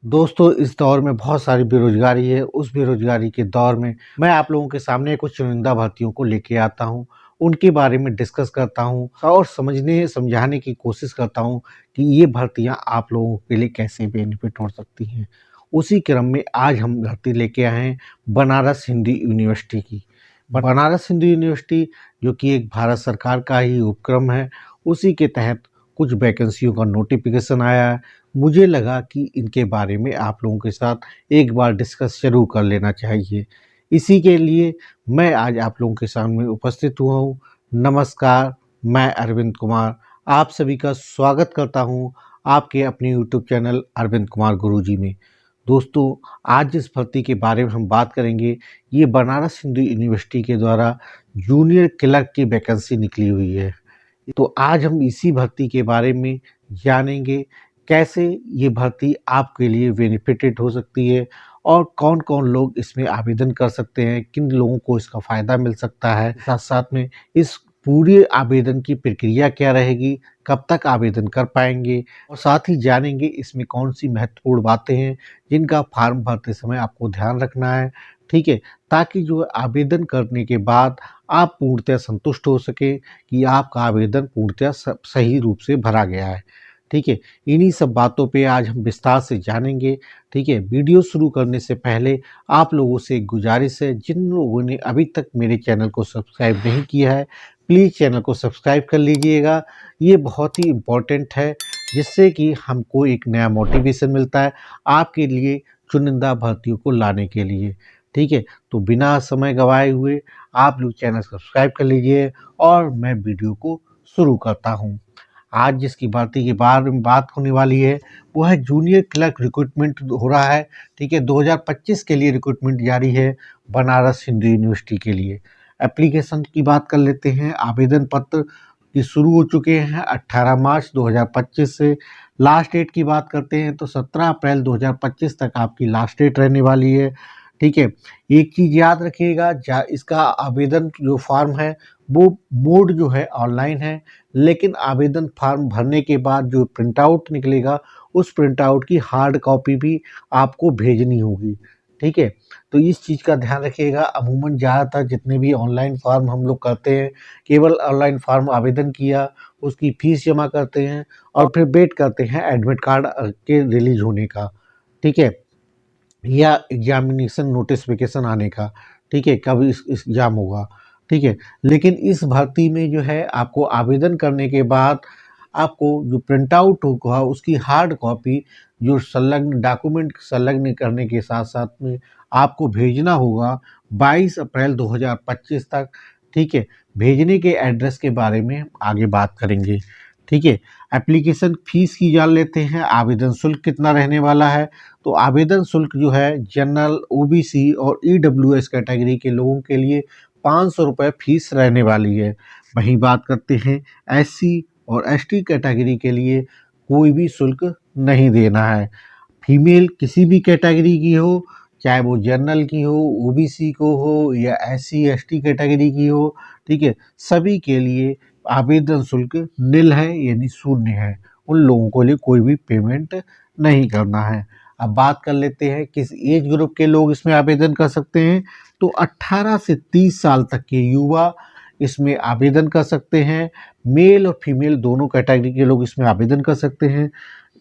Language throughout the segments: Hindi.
दोस्तों, इस दौर में बहुत सारी बेरोज़गारी है। उस बेरोज़गारी के दौर में मैं आप लोगों के सामने कुछ चुनिंदा भर्तियों को लेके आता हूँ। उनके बारे में डिस्कस करता हूँ और समझाने की कोशिश करता हूँ कि ये भर्तियाँ आप लोगों के लिए कैसे बेनिफिट हो सकती हैं। उसी क्रम में आज हम भर्ती लेके आए हैं बनारस हिंदू यूनिवर्सिटी की। बनारस हिंदू यूनिवर्सिटी जो कि एक भारत सरकार का ही उपक्रम है, उसी के तहत कुछ वैकेंसियों का नोटिफ़िकेशन आया है। मुझे लगा कि इनके बारे में आप लोगों के साथ एक बार डिस्कस ज़रूर कर लेना चाहिए। इसी के लिए मैं आज आप लोगों के सामने उपस्थित हुआ हूँ। नमस्कार, मैं अरविंद कुमार आप सभी का स्वागत करता हूँ आपके अपने यूट्यूब चैनल अरविंद कुमार गुरुजी में। दोस्तों, आज जिस भर्ती के बारे में हम बात करेंगे, ये बनारस हिंदू यूनिवर्सिटी के द्वारा जूनियर क्लर्क की वैकेंसी निकली हुई है। तो आज हम इसी भर्ती के बारे में जानेंगे, कैसे ये भर्ती आपके लिए बेनिफिटेड हो सकती है और कौन-कौन लोग इसमें आवेदन कर सकते हैं, किन लोगों को इसका फ़ायदा मिल सकता है। साथ-साथ में इस पूरे आवेदन की प्रक्रिया क्या रहेगी, कब तक आवेदन कर पाएँगे और साथ ही जानेंगे इसमें कौन-सी महत्वपूर्ण बातें हैं, जिनका फॉर्म भरते समय आपको ध्यान रखना है, ठीक है? ताकि जो आवेदन करने के बाद आप पूर्णतः संतुष्ट हो सकें कि आपका आवेदन पूर्णतः सही रूप से भरा गया है, ठीक है? इन्हीं सब बातों पे आज हम विस्तार से जानेंगे, ठीक है? वीडियो शुरू करने से पहले आप लोगों से एक गुजारिश है, जिन लोगों ने अभी तक मेरे चैनल को सब्सक्राइब नहीं किया है, प्लीज़ चैनल को सब्सक्राइब कर लीजिएगा। ये बहुत ही इम्पोर्टेंट है, जिससे कि हमको एक नया मोटिवेशन मिलता है आपके लिए चुनिंदा भर्तियों को लाने के लिए, ठीक है? तो बिना समय गँवाए हुए आप लोग चैनल सब्सक्राइब कर लीजिए और मैं वीडियो को शुरू करता हूँ। आज जिसकी भर्ती के बारे में बात होने वाली है, वो है जूनियर क्लर्क रिक्रूटमेंट हो रहा है, ठीक है? 2025 के लिए रिक्रूटमेंट जारी है बनारस हिंदू यूनिवर्सिटी के लिए। एप्लीकेशन की बात कर लेते हैं, आवेदन पत्र की शुरू हो चुके हैं 18 मार्च 2025 से। लास्ट डेट की बात करते हैं तो 17 अप्रैल 2025 तक आपकी लास्ट डेट रहने वाली है, ठीक है? एक चीज़ याद रखिएगा, इसका आवेदन जो फॉर्म है वो मोड जो है ऑनलाइन है, लेकिन आवेदन फॉर्म भरने के बाद जो प्रिंट आउट निकलेगा, उस प्रिंट आउट की हार्ड कॉपी भी आपको भेजनी होगी, ठीक है? तो इस चीज़ का ध्यान रखिएगा। अमूमन ज़्यादातर जितने भी ऑनलाइन फॉर्म हम लोग करते हैं, केवल ऑनलाइन फॉर्म आवेदन किया, उसकी फ़ीस जमा करते हैं और फिर वेट करते हैं एडमिट कार्ड के रिलीज़ होने का, ठीक है? या एग्जामिनेशन नोटिफिकेशन आने का, ठीक है? कब इस एग्ज़ाम होगा, ठीक है? लेकिन इस भर्ती में जो है आपको आवेदन करने के बाद आपको जो प्रिंट आउट होगा उसकी हार्ड कॉपी जो संलग्न डॉक्यूमेंट संलग्न करने के साथ-साथ में आपको भेजना होगा 22 अप्रैल 2025 तक, ठीक है? भेजने के एड्रेस के बारे में आगे बात करेंगे, ठीक है? एप्लीकेशन फ़ीस की जान लेते हैं, आवेदन शुल्क कितना रहने वाला है। तो आवेदन शुल्क जो है जनरल, ओबीसी और ईडब्ल्यूएस कैटेगरी के लोगों के लिए ₹500 फीस रहने वाली है। वहीं बात करते हैं एससी और एसटी कैटेगरी के लिए कोई भी शुल्क नहीं देना है। फीमेल किसी भी कैटेगरी की हो, चाहे वो जनरल की हो, ओबीसी को हो या एससी एसटी कैटेगरी की हो, ठीक है? सभी के लिए आवेदन शुल्क निल है, यानी शून्य है। उन लोगों के लिए कोई भी पेमेंट नहीं करना है। अब बात कर लेते हैं किस एज ग्रुप के लोग इसमें आवेदन कर सकते हैं। तो 18 से 30 साल तक के युवा इसमें आवेदन कर सकते हैं। मेल और फीमेल दोनों कैटेगरी के लोग इसमें आवेदन कर सकते हैं।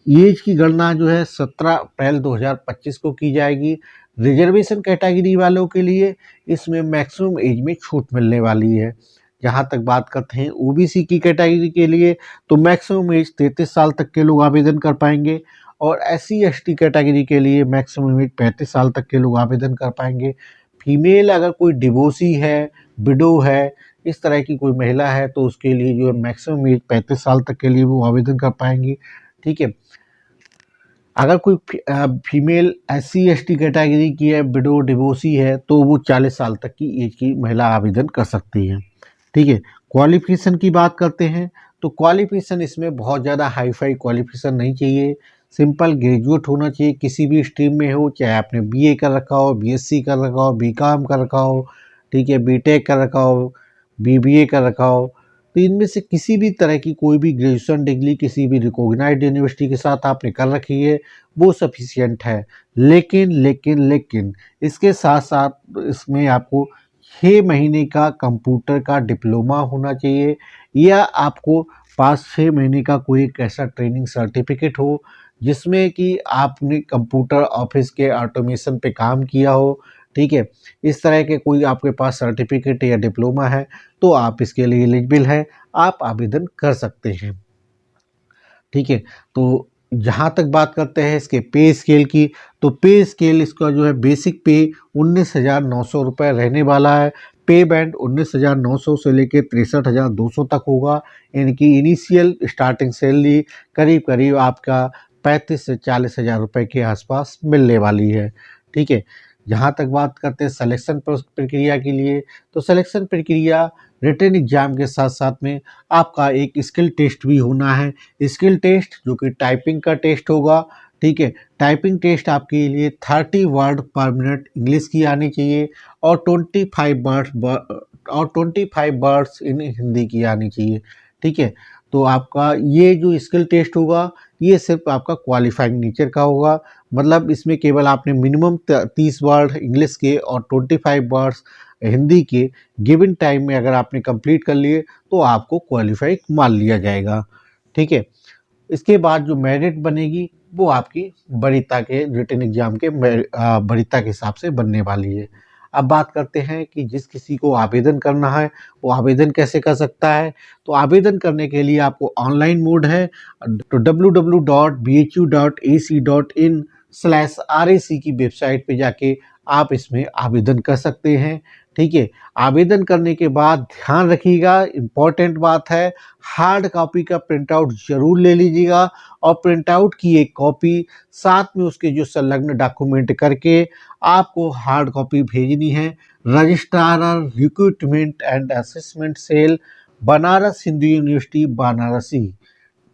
एज की गणना जो है 17 अप्रैल 2025 को की जाएगी। रिजर्वेशन कैटेगरी वालों के लिए इसमें मैक्सिमम एज में छूट मिलने वाली है। जहाँ तक बात करते हैं ओबीसी की कैटेगरी के लिए, तो मैक्सिमम एज 33 साल तक के लोग आवेदन कर पाएंगे और एससी एसटी कैटेगरी के लिए मैक्सिमम एज 35 साल तक के लोग आवेदन कर पाएंगे। फीमेल अगर कोई डिवोर्सी है, विडो है, इस तरह की कोई महिला है, तो उसके लिए जो है मैक्सिमम एज 35 साल तक के लिए वो आवेदन कर पाएंगी, ठीक है? अगर कोई फीमेल एससी एसटी कैटेगरी की है, विडो डिवोर्सी है, तो वो 40 साल तक की एज की महिला आवेदन कर सकती है, ठीक है? क्वालिफ़िकेशन की बात करते हैं, तो क्वालिफ़िकेशन इसमें बहुत ज़्यादा हाई-फाई क्वालिफ़िकेशन नहीं चाहिए। सिंपल ग्रेजुएट होना चाहिए, किसी भी स्ट्रीम में हो, चाहे आपने बीए कर रखा हो, बीएससी कर रखा हो, बीकॉम कर रखा हो, ठीक है? बीटेक कर रखा हो, बीबीए कर रखा हो, तो इनमें से किसी भी तरह की कोई भी ग्रेजुएशन डिग्री किसी भी रिकॉग्नाइज्ड यूनिवर्सिटी के साथ आपने कर रखी है वो सफिशिएंट है। लेकिन इसके साथ साथ इसमें आपको 6 महीने का कंप्यूटर का डिप्लोमा होना चाहिए, या आपको पास 6 महीने का कोई एक ऐसा ट्रेनिंग सर्टिफिकेट हो जिसमें कि आपने कंप्यूटर ऑफिस के ऑटोमेशन पे काम किया हो। ठीक है, इस तरह के कोई आपके पास सर्टिफिकेट या डिप्लोमा है तो आप इसके लिए एलिजिबल हैं, आप आवेदन कर सकते हैं। ठीक है, तो जहाँ तक बात करते हैं इसके पे स्केल की, तो पे स्केल इसका जो है बेसिक पे 19,900 रुपये रहने वाला है। पे बैंड 19,900 से लेकर 63,200 तक होगा। इनकी इनिशियल स्टार्टिंग सैलरी करीब करीब आपका 35 से 40,000 रुपये के आसपास मिलने वाली है। ठीक है, जहाँ तक बात करते हैं सिलेक्शन प्रक्रिया के लिए, तो सिलेक्शन प्रक्रिया रिटन एग्जाम के साथ साथ में आपका एक स्किल टेस्ट भी होना है। स्किल टेस्ट जो कि टाइपिंग का टेस्ट होगा। ठीक है, टाइपिंग टेस्ट आपके लिए 30 वर्ड पर मिनट इंग्लिश की आनी चाहिए और 25 वर्ड्स इन हिंदी की आनी चाहिए। ठीक है, तो आपका ये जो स्किल टेस्ट होगा ये सिर्फ आपका क्वालिफाइंग नेचर का होगा, मतलब इसमें केवल आपने मिनिमम 30 वर्ड इंग्लिश के और 25 वर्ड्स हिंदी के गिवन टाइम में अगर आपने कंप्लीट कर लिए तो आपको क्वालिफाई मान लिया जाएगा। ठीक है, इसके बाद जो मेरिट बनेगी वो आपकी वरीयता के रिटन एग्जाम के वरीयता के हिसाब से बनने वाली है। अब बात करते हैं कि जिस किसी को आवेदन करना है वो आवेदन कैसे कर सकता है। तो आवेदन करने के लिए आपको ऑनलाइन मोड है, तो www.bhu.ac.in/RAC की वेबसाइट पे जाके आप इसमें आवेदन कर सकते हैं। ठीक है, आवेदन करने के बाद ध्यान रखिएगा, इम्पॉर्टेंट बात है, हार्ड कॉपी का प्रिंट आउट ज़रूर ले लीजिएगा और प्रिंट आउट की एक कॉपी साथ में उसके जो संलग्न डॉक्यूमेंट करके आपको हार्ड कॉपी भेजनी है registrar recruitment and assessment cell, Banaras Hindu University Banarasi.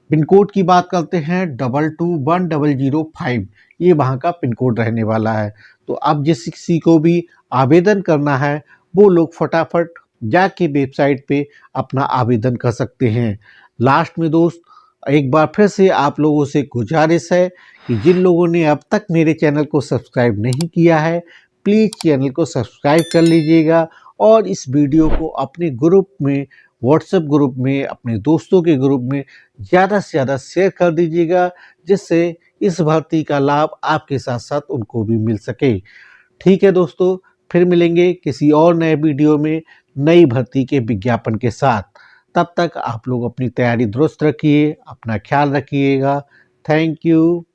Pin code की बात करते हैं 221005, ये वहाँ का पिन कोड रहने वाला है। तो अब जिस किसी को भी आवेदन करना है वो लोग फटाफट जाके वेबसाइट पे अपना आवेदन कर सकते हैं। लास्ट में दोस्त एक बार फिर से आप लोगों से गुजारिश है कि जिन लोगों ने अब तक मेरे चैनल को सब्सक्राइब नहीं किया है प्लीज़ चैनल को सब्सक्राइब कर लीजिएगा और इस वीडियो को अपने ग्रुप में, व्हाट्सएप ग्रुप में, अपने दोस्तों के ग्रुप में ज़्यादा से ज़्यादा शेयर कर दीजिएगा, जिससे इस भर्ती का लाभ आपके साथ साथ उनको भी मिल सके। ठीक है दोस्तों, फिर मिलेंगे किसी और नए वीडियो में नई भर्ती के विज्ञापन के साथ। तब तक आप लोग अपनी तैयारी दुरुस्त रखिए, अपना ख्याल रखिएगा। Thank you.